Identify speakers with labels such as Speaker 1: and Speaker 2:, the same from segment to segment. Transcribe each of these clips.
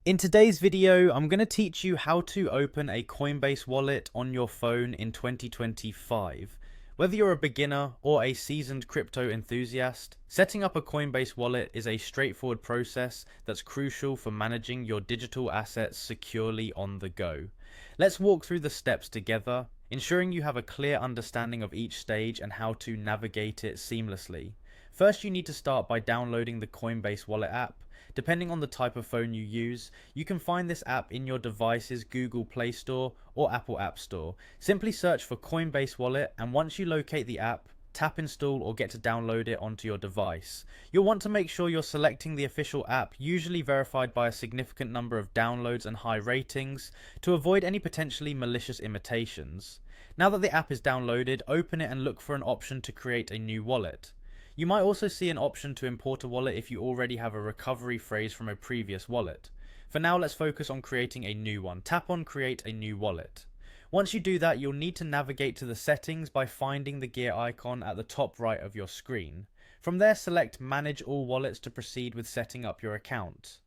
Speaker 1: In today's video, I'm going to teach you how to open a Coinbase wallet on your phone in 2025. Whether you're a beginner or a seasoned crypto enthusiast, setting up a Coinbase wallet is a straightforward process that's crucial for managing your digital assets securely on the go. Let's walk through the steps together, ensuring you have a clear understanding of each stage and how to navigate it seamlessly. First, you need to start by downloading the Coinbase Wallet app. Depending on the type of phone you use, you can find this app in your device's Google Play Store or Apple App Store. Simply search for Coinbase Wallet, and once you locate the app, tap install or get to download it onto your device. You'll want to make sure you're selecting the official app, usually verified by a significant number of downloads and high ratings, to avoid any potentially malicious imitations. Now that the app is downloaded, open it and look for an option to create a new wallet. You might also see an option to import a wallet if you already have a recovery phrase from a previous wallet. For now, let's focus on creating a new one. Tap on Create a New Wallet. Once you do that, you'll need to navigate to the settings by finding the gear icon at the top right of your screen. From there, select Manage All Wallets to proceed with setting up your account.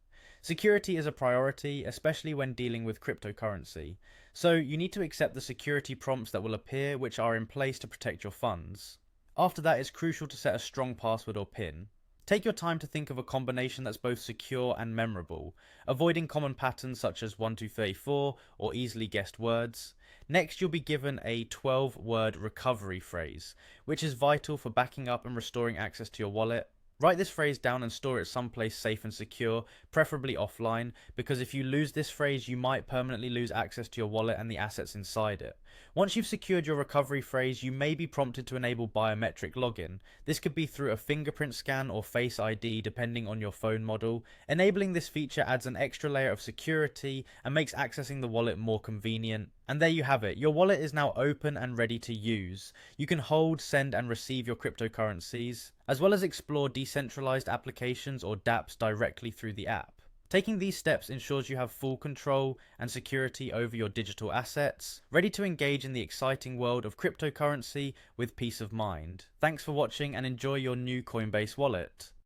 Speaker 1: Security is a priority, especially when dealing with cryptocurrency. So you need to accept the security prompts that will appear, which are in place to protect your funds. After that, it's crucial to set a strong password or PIN. Take your time to think of a combination that's both secure and memorable, avoiding common patterns such as 1234 or easily guessed words. Next, you'll be given a 12-word recovery phrase, which is vital for backing up and restoring access to your wallet. Write this phrase down and store it someplace safe and secure, preferably offline, because if you lose this phrase, you might permanently lose access to your wallet and the assets inside it. Once you've secured your recovery phrase, you may be prompted to enable biometric login. This could be through a fingerprint scan or Face ID depending on your phone model. Enabling this feature adds an extra layer of security and makes accessing the wallet more convenient. And there you have it, your wallet is now open and ready to use. You can hold, send and receive your cryptocurrencies, as well as explore decentralized applications or dApps directly through the app. Taking these steps ensures you have full control and security over your digital assets, ready to engage in the exciting world of cryptocurrency with peace of mind. Thanks for watching and enjoy your new Coinbase wallet.